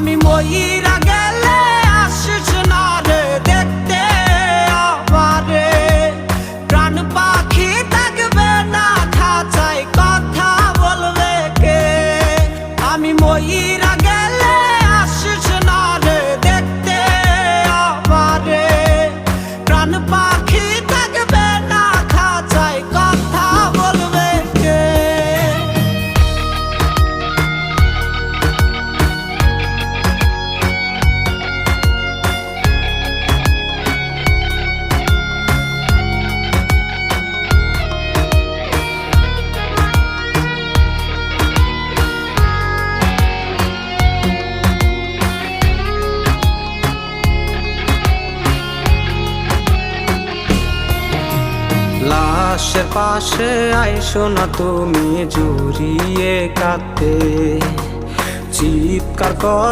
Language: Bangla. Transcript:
আমি মইরা গেলে আসিস না রে দেখতে আমারে। প্রাণ পাখি থাকবে না খাঁচায়, কথা বলবে কে? আমি মইরা গেলে আসিস না রে দেখতে আমারে। প্রাণ পাখি থাকবে না খাঁচায়, কথা বলবে কে? লাশের পাশে আইসো না তুমি জড়িয়ে কাঁদতে, চিৎকার কর